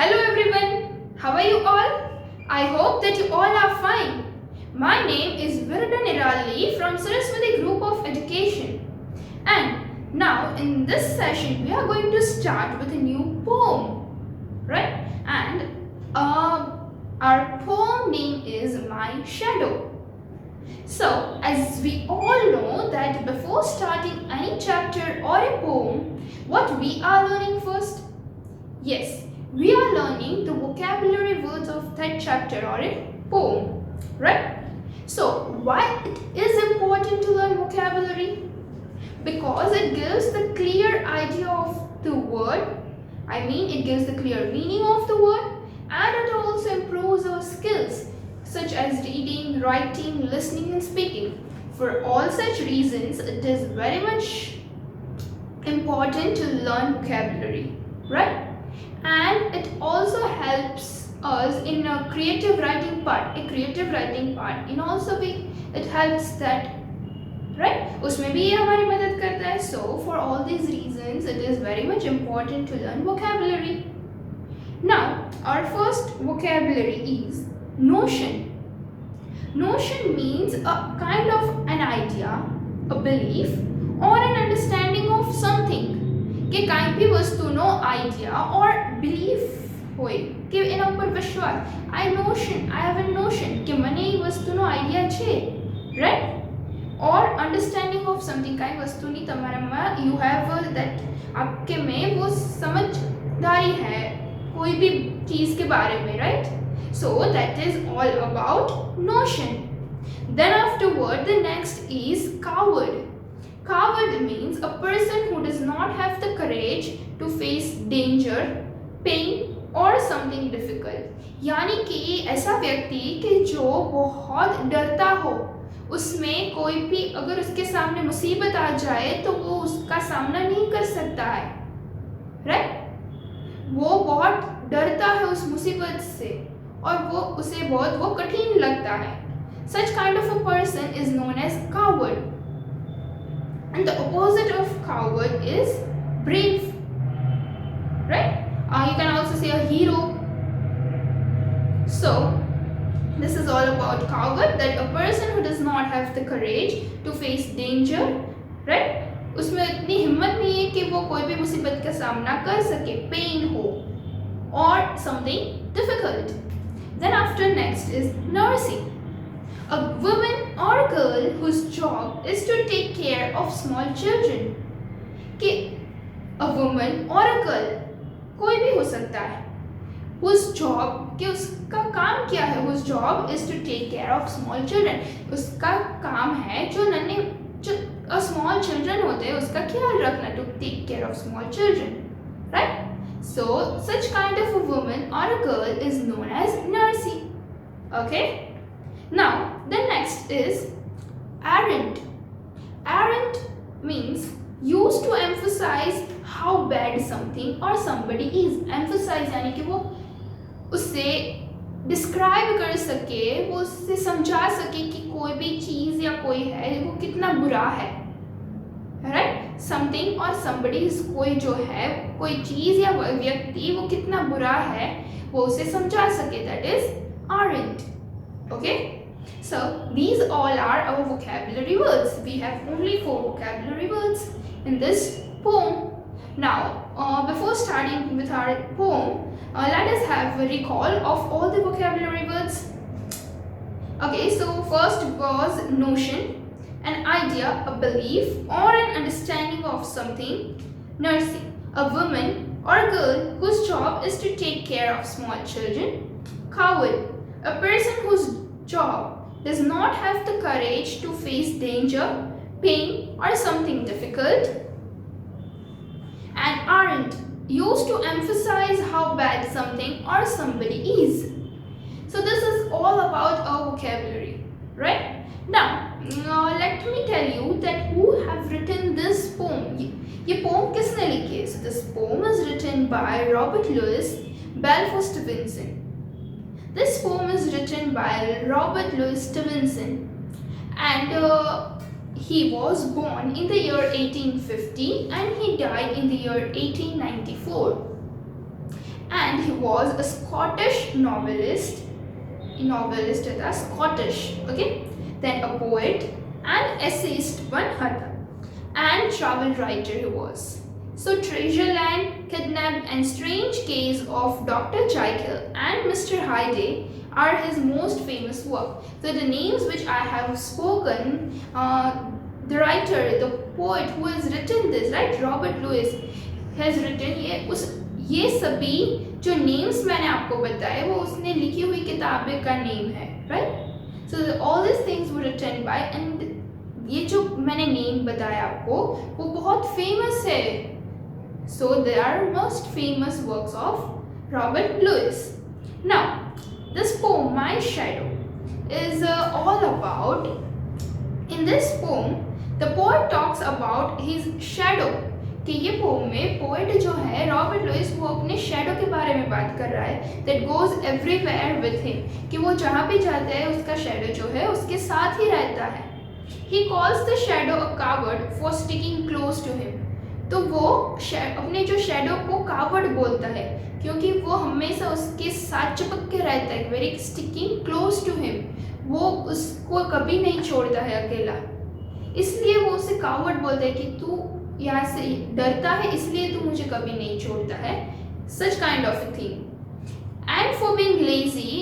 Hello everyone, how are you all? I hope that you all are fine. My name is Virda Nirali from Saraswati Group of Education. And now in this session we are going to start with a new poem, right? And our poem name is My Shadow. So, as we all know that before starting any chapter or a poem, what we are learning first? Yes, we are learning the vocabulary words of that chapter or a poem, right? So, why it is important to learn vocabulary? Because it gives the clear idea of the word, it gives the clear meaning of the word, and it also improves our skills such as reading, writing, listening, and speaking. For all such reasons, it is very much important to learn vocabulary, right? And it also helps us in a creative writing part. In also it helps that, right? उसमें भी ये हमारी मदद करता है. So for all these reasons, it is very much important to learn vocabulary. Now, our first vocabulary is notion. Notion means a kind of an idea, a belief, or an understanding of something. કે કાંઈ બી વસ્તુનો idea ઓર belief હોય કે એના ઉપર વિશ્વાસ. I have a notion કે મને એ વસ્તુનો આઈડિયા છે, right? Or understanding of something, કાંઈ વસ્તુની તમારામાં you have that आपके में वो समझदारी है कोई भी चीज़ के बारे में, right? So that is all about notion. Then afterward the next is coward. Coward means a person who does not have the courage to face danger, pain or something difficult. यानी कि ऐसा व्यक्ति कि जो बहुत डरता हो, उसमें कोई भी अगर उसके सामने मुसीबत आ जाए तो वो उसका सामना नहीं कर सकता है, right? वो बहुत डरता है उस मुसीबत से और उसे बहुत कठिन लगता है. Such kind of a person is known as coward. And the opposite of coward is brave, right? You can also say a hero. So this is all about coward, that a person who does not have the courage to face danger, right? उसमें इतनी हिम्मत नहीं है कि वो कोई भी मुसीबत का सामना कर सके, pain हो or something difficult. Then after next is nursing. A woman or a girl whose job is to take care of small children. कि a woman or a girl कोई भी हो सकता है, whose job कि उसका काम क्या है? whose job is to take care of small children. उसका काम है जो small children होते हैं उसका ख्याल रखना, to take care of small children, right? So such kind of a woman or a girl is known as nursing. Okay. Now, the next is arrant. Arrant means used to emphasize how bad something or somebody is. Emphasize यानी कि वो उससे describe कर सके, वो उससे समझा सके कि कोई भी चीज़ या कोई है वो कितना बुरा है, right? Something or somebody is कोई जो है, कोई चीज़ या व्यक्ति वो कितना बुरा है वो उसे समझा सके, that is arrant. Okay? So these all are our vocabulary words. We have only 4 vocabulary words in this poem. Now, before starting with our poem, let us have a recall of all the vocabulary words. Okay, so first was notion, an idea, a belief or an understanding of something. Nursing, a woman or a girl whose job is to take care of small children. Coward, a person whose job does not have the courage to face danger, pain or something difficult. And arrant, used to emphasize how bad something or somebody is. So this is all about our vocabulary, right? Now let me tell you that who have written this poem. ये poem किसने लिखी है? So this poem is written by Robert Louis Stevenson. This poem is written by Robert Louis Stevenson, and he was born in the year 1850 and he died in the year 1894. and he was a Scottish novelist. Novelist था Scottish, okay? Then a poet and essayist one था, and travel writer he was. So Treasureland, Kidnapped, and Strange Case of Dr. Jekyll and Mr. Hyde are his most famous work. So the names which I have spoken, the writer, the poet who has written this, right, Robert Louis has written ये सभी जो names मैंने आपको बताए वो उसने लिखी हुई किताबें का नेम है, right? So all this things were written by, and ये जो मैंने नेम बताया आपको वो बहुत फेमस है. So they are most famous works of Robert Louis. Now this poem my shadow is all about, in this poem the poet talks about his shadow, कि ये पोम में पोएट जो है रॉबर्ट लुइस वो अपने shadow के बारे में बात कर रहा है. That goes everywhere with him, कि वो जहाँ भी जाता है उसका शैडो जो है उसके साथ ही रहता है. He calls the shadow a coward for sticking close to him. तो वो अपने जो शैडो को कावर्ड बोलता है क्योंकि वो हमेशा उसके साथ चिपक के रहता है. Very sticking close to him, वो उसको कभी नहीं छोड़ता है अकेला, इसलिए वो उसे कावर्ड बोलता है कि तू यहाँ से डरता है इसलिए तू मुझे कभी नहीं छोड़ता है. Such kind of a thing. And for being lazy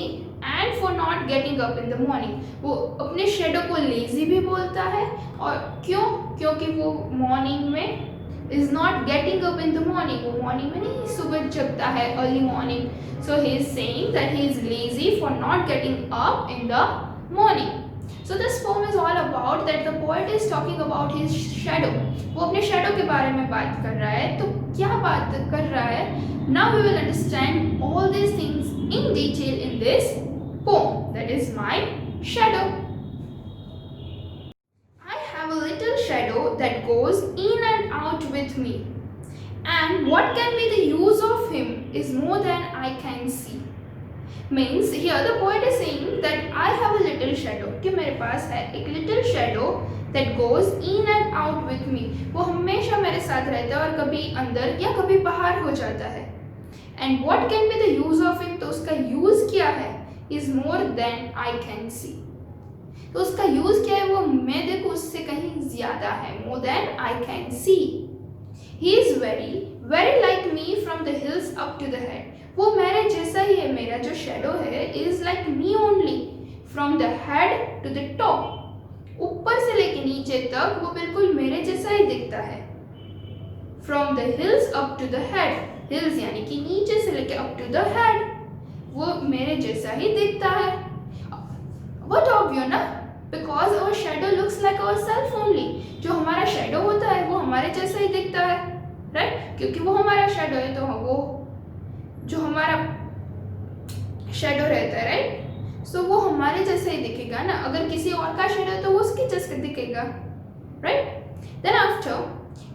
and for not getting up in the morning, वो अपने शेडो को लेजी भी बोलता है. और क्यों? क्योंकि वो मॉर्निंग में is not getting up in the morning, वो मॉर्निंग में नहीं सुबह जगता है, early morning. So he is saying that he is lazy for not getting up in the morning. So this poem is all about that the poet is talking about his shadow. वो अपने shadow के बारे में बात कर रहा है. तो क्या बात कर रहा है? Now we will understand all these things in detail in this poem. That is my shadow. I have a little shadow that goes in and out with me, and what can be the use of him is more than I can see. Means here the poet is saying that I have a little shadow, कि मेरे पास है एक little shadow that goes in and out with me. वो हमेशा मेरे साथ रहता है और कभी अंदर या कभी बाहर हो जाता है. And what can be the use of it? तो उसका use क्या है? Is more than I can see. तो उसका use क्या है? वो मैं देखूँ उससे कहीं ज़्यादा है. More than I can see. He is very, very like me from the hills up to the head. वो मेरे जैसा ही है. मेरा जो शेडो है is like me only from the head to the top. ऊपर से लेके नीचे तक वो बिल्कुल मेरे जैसा ही दिखता है. From the hills up to the head, hills यानी कि नीचे से लेके अप टू द हेड, वो मेरे जैसा ही दिखता है. व्हाट ऑब्वियस ना, because our shadow looks like our self only. जो हमारा शेडो होता है वो हमारे जैसा ही दिखता है, राइट? क्योंकि वो हमारा शेडो है, तो वो जो हमारा शेडो रहता है, राइट? सो वो हमारे जैसा ही दिखेगा ना. अगर किसी और का शेडो है तो वो उसके जैसा दिखेगा, right? Then after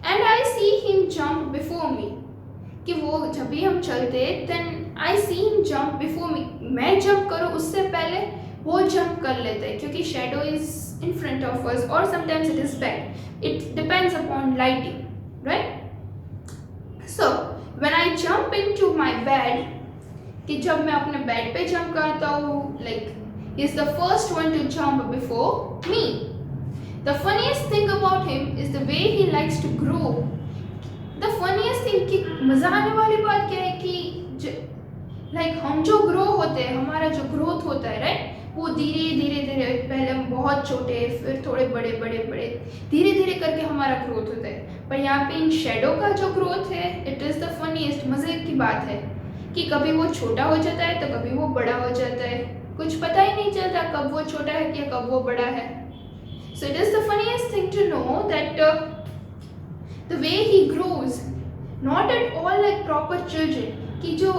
and I see him jump before me, कि वो जब भी हम चलते then I see him jump before me, मैं जंप करूँ उससे पहले वो जंप कर लेते हैं क्योंकि shadow is in front of us और sometimes it is back. It depends upon lighting, right? So when I jump into my bed, कि जब मैं अपने बेड पे जंप करता हूँ, like he is the first one to jump before me. The funniest thing about him is the way he likes to grow. The funniest thing, कि मजा आने वाली बात क्या है कि like हम जो ग्रो होते हैं, हमारा जो ग्रोथ होता है, राइट? वो धीरे धीरे धीरे, पहले हम बहुत छोटे फिर थोड़े बड़े बड़े बड़े धीरे धीरे करके हमारा ग्रोथ होता है. पर यहाँ पे इन शेडो का जो ग्रोथ है इट इज़ द फनीएस्ट. मज़े की बात है कि कभी वो छोटा हो जाता है तो कभी वो बड़ा हो जाता है. कुछ पता ही नहीं चलता कब वो छोटा है या कब वो बड़ा है. So it is the funniest thing to know that the way he grows, not at all like proper children, कि जो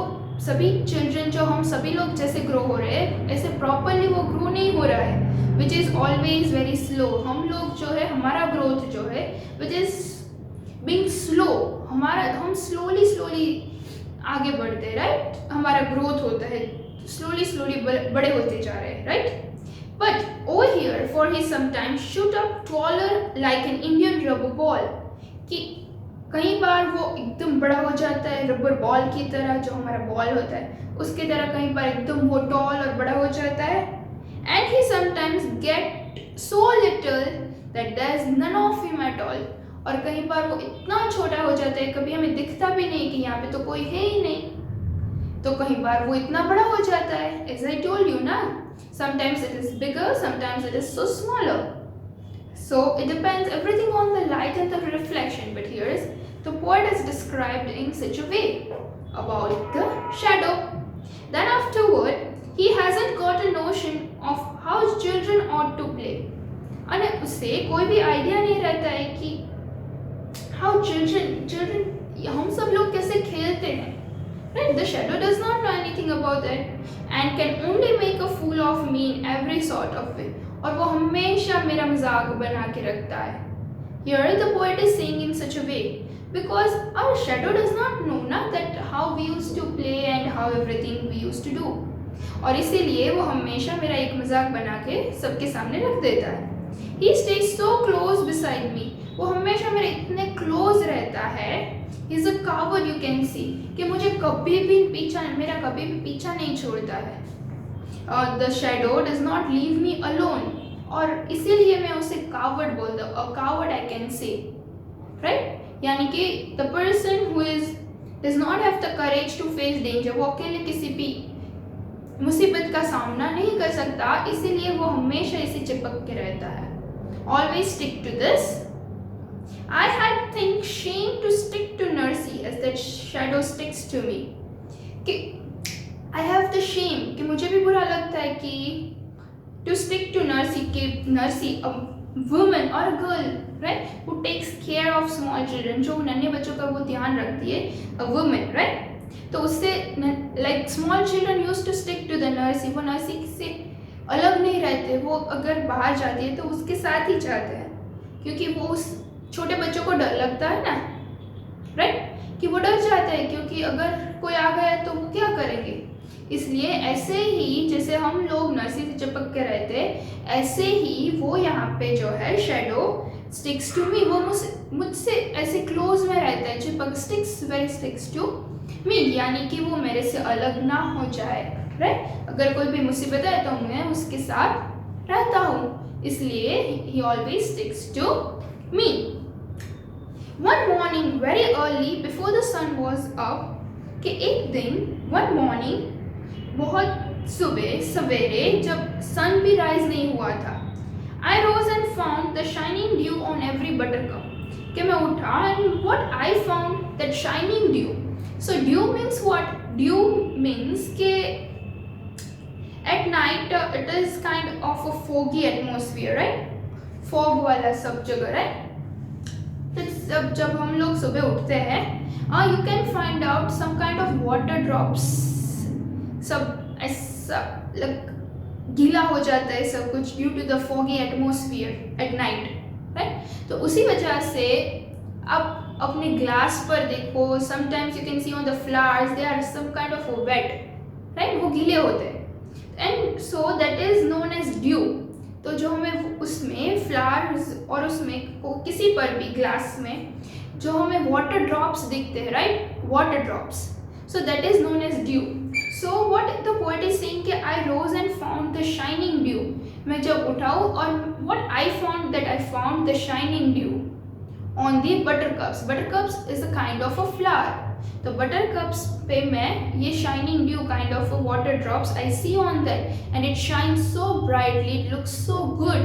सभी चिल्ड्रन जो हम सभी लोग जैसे ग्रो हो रहे हैं ऐसे प्रॉपरली वो ग्रो नहीं हो रहा है, which is always very slow. हम लोग जो है हमारा ग्रोथ जो है विच इज़ बीइंग स्लो, हम स्लोली आगे बढ़ते हैं, राइट? हमारा ग्रोथ होता है स्लोली बड़े होते जा रहे हैं, right? But over here for he sometimes shoot up taller like an Indian rubber ball, कि कई बार वो एकदम बड़ा हो जाता है, रबर बॉल की तरह, जो हमारा बॉल होता है उसकी तरह कई बार एकदम वो टॉल और बड़ा हो जाता है। And he sometimes get so little that there is none of him at all. और कई बार वो इतना छोटा हो जाता है, कभी हमें दिखता भी नहीं कि यहाँ पे तो कोई है ही नहीं। तो कई बार वो इतना बड़ा हो जाता है, एज आई टोल्ड यू ना, sometimes it is bigger, sometimes it is so smaller. So it depends everything on the light and the reflection, but here's the poet is described in such a way about the shadow. Then afterward, he hasn't got a notion of how children ought to play. અને ઉસે કોઈ भी idea नहीं रहता है कि how children हम सब लोग कैसे खेलते हैं, right? The shadow does not know anything about that and can only make a fool of me in every sort of way. और वो हमेशा मेरा मजाक बना के रखता है। Here the poet is saying in such a way because our shadow does not know ना that how we used to play and how everything we used to do, और इसीलिए वो हमेशा मेरा एक मजाक बना के सबके सामने रख देता है। He stays so close beside me, वो हमेशा मेरे इतने क्लोज रहता है। He is a coward you can see, कि मुझे कभी भी मेरा कभी भी पीछा नहीं छोड़ता है। The shadow does not leave me alone, और इसीलिए मैं उसे कावर्ड बोलता हूँ। A coward I can say, right? यानी कि the person who does not have the courage to face danger, वो अकेले किसी भी मुसीबत का सामना नहीं कर सकता, इसीलिए वो हमेशा इसे चिपक के रहता है। Always stick to this. I had think shame to stick to Nursi as that shadow sticks to me. कि I have the shame, कि मुझे भी बुरा लगता है कि to stick to Nursi, कि Nursi a woman or a girl, right, who takes care of small children, जो नन्हे बच्चों का वो ध्यान रखती है, a woman, right? तो उससे like small children used to stick to the Nursi, वो Nursi से अलग नहीं रहते, वो अगर बाहर जाती है तो उसके साथ ही जाते हैं, क्योंकि वो उस छोटे बच्चों को डर लगता है ना, राइट? कि वो डर जाते हैं, क्योंकि अगर कोई आ गया तो वो क्या करेंगे। इसलिए ऐसे ही जैसे हम लोग नर्सी से चिपक के रहते, ऐसे ही वो यहाँ पे जो है शेडो स्टिक्स टू मी, वो मुझसे ऐसे क्लोज में रहता है, चिपक स्टिक्स टू मी, यानी कि वो मेरे से अलग ना हो जाए, राइट? अगर कोई भी मुसीबत है तो मैं उसके साथ रहता हूँ, इसलिए he always sticks to me. One morning very early before the sun was up, कि एक दिन one morning बहुत सुबह सवेरे जब सन भी राइज नहीं हुआ था, I rose and found the shining dew on every buttercup, कि मैं उठा and what I found that shining dew. So dew means what? Dew means कि at night it is kind of a foggy atmosphere, right? Fog वाला सब जगह, right? तो जब हम लोग सुबह उठते हैं, you can find out some kind of water drops, सब ऐसा गीला हो जाता है सब कुछ due to the foggy atmosphere at night, right? तो उसी वजह से आप अपने ग्लास पर देखो, sometimes you can see on the flowers they are some kind of wet, right? वो गीले होते हैं, and so that is known as dew. तो जो हमें उसमें फ्लावर्स और उसमें किसी पर भी ग्लास में जो हमें वाटर ड्रॉप्स दिखते हैं, right? Water drops, so that is known as dew. So what the poet is saying कि I rose and found the shining dew, मैं जब उठाऊँ और what I found that I found the shining dew on the buttercups. Buttercups is a kind of a flower. तो buttercups पे मैं ये shining dew kind of a water drops I see on that and it shines so brightly, it looks so good.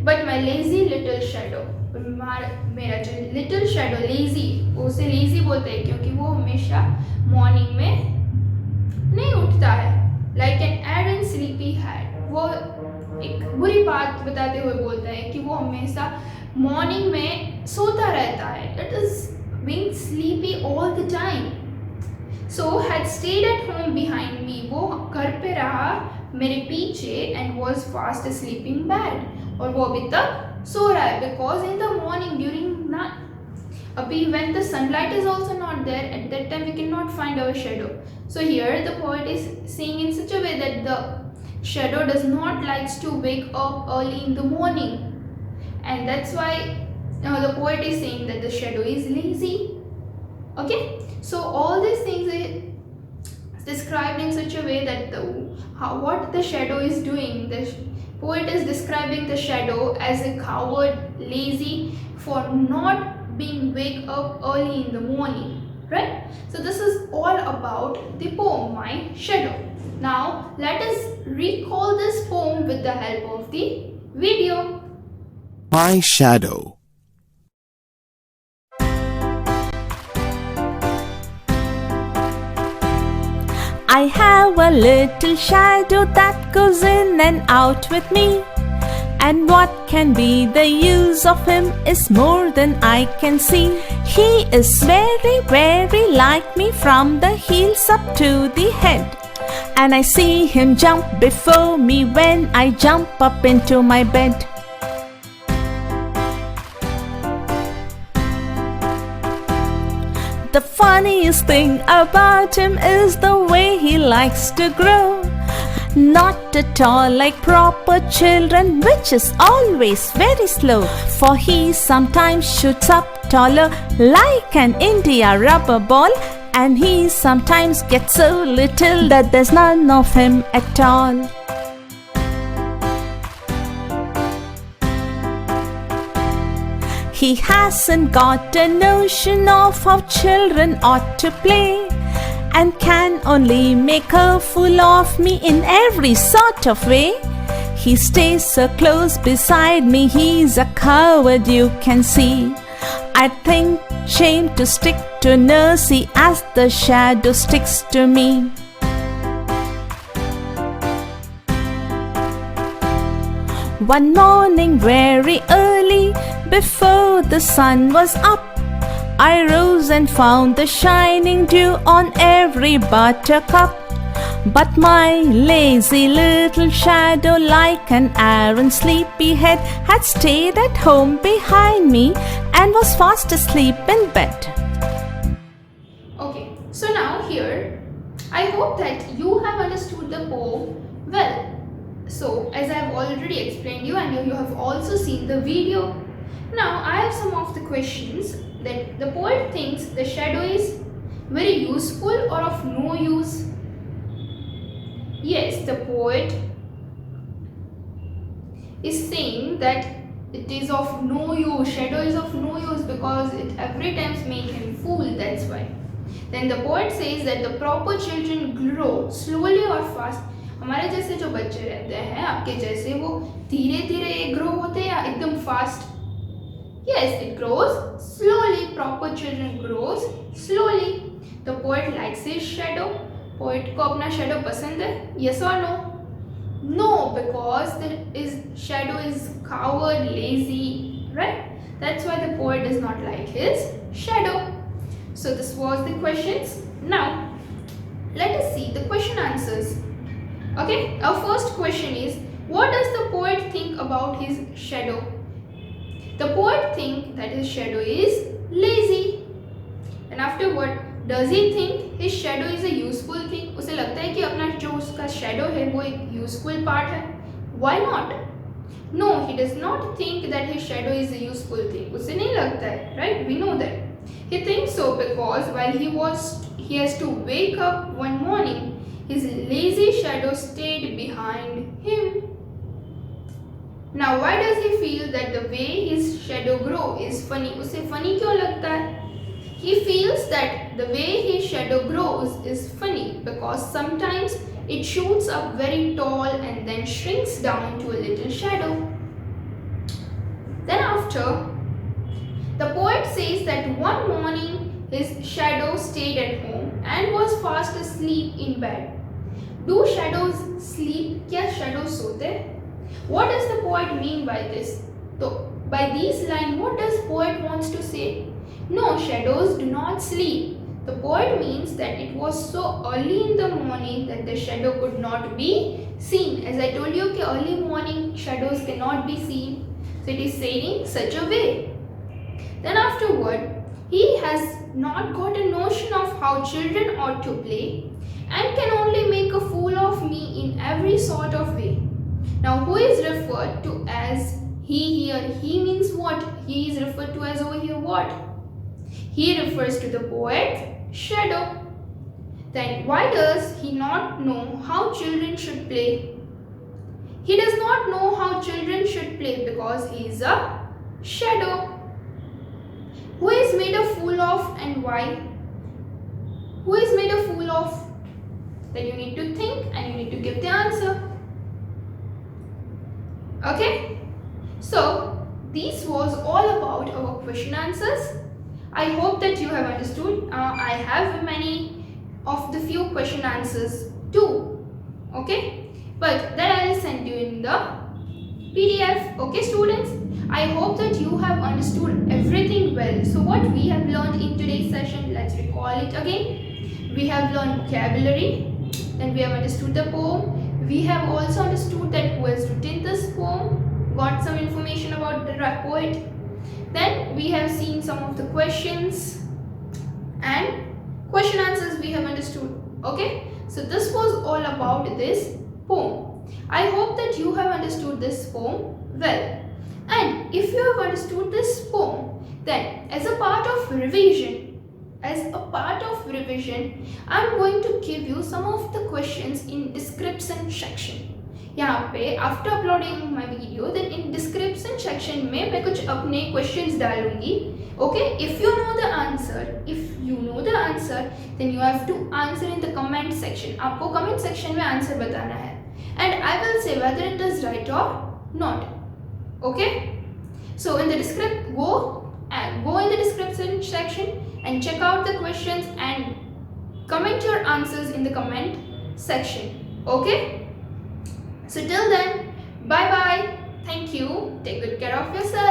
But my lazy little shadow, मेरा जो little shadow lazy, उसे lazy बोलते हैं क्योंकि वो हमेशा मॉर्निंग में नहीं उठता है, like an arrant sleepy head. वो एक बुरी बात बताते हुए बोलता है कि वो हमेशा मॉर्निंग में सोता रहता है, it is being sleepy all the time. So had stayed at home behind me, वो घर पे रहा मेरे पीछे, and was fast asleep in bed, और वो अभी तक सो रहा है, because in the morning during night Abhi, when the sunlight is also not there, at that time we cannot find our shadow. So here the poet is saying in such a way that the shadow does not likes to wake up early in the morning, and that's why Now the poet is saying that the shadow is lazy. Okay, so all these things are described in such a way that what the shadow is doing. The poet is describing the shadow as a coward, lazy, for not being wake up early in the morning, right? So this is all about the poem My Shadow. Now let us recall this poem with the help of the video. My shadow. I have a little shadow that goes in and out with me, and what can be the use of him is more than I can see. He is very, very like me from the heels up to the head, and I see him jump before me when I jump up into my bed. The funniest thing about him is the way he likes to grow. Not at all like proper children, which is always very slow, for he sometimes shoots up taller like an India rubber ball, and he sometimes gets so little that there's none of him at all. He hasn't got a notion of how children ought to play, and can only make a fool of me in every sort of way. He stays so close beside me, he's a coward you can see. I think shame to stick to nursie as the shadow sticks to me. One morning very early, before the sun was up, I rose and found the shining dew on every buttercup. But my lazy little shadow, like an errant sleepyhead, had stayed at home behind me and was fast asleep in bed. Okay, so now here, I hope that you have understood the poem well. So, as I have already explained you, and you have also seen the video. Now, I have some of the questions that the poet thinks the shadow is very useful or of no use. Yes, the poet is saying that it is of no use, shadow is of no use because it every time makes him fool, that's why. Then the poet says that the proper children grow slowly or fast. हमारे जैसे जो बच्चे रहते हैं आपके जैसे, वो धीरे धीरे ग्रो होते हैं या एकदम fast? Yes, it grows slowly. Proper children grows slowly. The poet likes his shadow. Poet को अपना shadow पसंद है? Yes or no? No, because his shadow is coward, lazy, right? That's why the poet does not like his shadow. So this was the questions. Now, let us see the question answers. Okay, our first question is, what does the poet think about his shadow? The poet thinks that his shadow is lazy. And afterward, does he think his shadow is a useful thing? उसे लगता है कि अपना जो उसका shadow है वो एक useful part है? Why not? No, he does not think that his shadow is a useful thing. उसे नहीं लगता है, right? We know that. He thinks so because while he has to wake up one morning, his lazy shadow stayed behind him. Now, why does he feel that the way his shadow grows is funny? उसे funny क्यों लगता है? He feels that the way his shadow grows is funny because sometimes it shoots up very tall and then shrinks down to a little shadow. Then after, the poet says that one morning his shadow stayed at home and was fast asleep in bed. Do shadows sleep? क्या shadows सोते? What does the poet mean by this? So, by these lines, what does poet wants to say? No, shadows do not sleep. The poet means that it was so early in the morning that the shadow could not be seen. As I told you, कि early morning shadows cannot be seen. So it is saying such a way. Then afterward, he has not got a notion of how children ought to play and can only make a fool of me in every sort of way. Now, who is referred to as He here, he means what? He is referred to as over here what? He refers to the poet Shadow. Then why does he not know how children should play? He does not know how children should play because he is a shadow. Who is made a fool of and why? Who is made a fool of? Then you need to think and you need to give the answer. Okay? So, this was all about our question answers. I hope that you have understood. I have many of the few question answers too. Okay? But that I will send you in the PDF. Okay, students? I hope that you have understood everything well. So what we have learned in today's session, let's recall it again. We have learned vocabulary, then we have understood the poem. We have also understood that who has written this poem, got some information about the poet. Then we have seen some of the questions and question answers we have understood. Okay, so this was all about this poem. I hope that you have understood this poem well. And if you have understood this poem, then as a part of revision, I'm going to give you some of the questions in description section. यहाँ पे after uploading my video, then in description section में मैं कुछ अपने questions डालूंगी. Okay, if you know the answer, then you have to answer in the comment section. आपको comment section में answer बताना है. And I will say whether it is right or not. Okay? So in the go in the description section and check out the questions and comment your answers in the comment section. Okay? So till then, bye bye. Thank you. Take good care of yourself.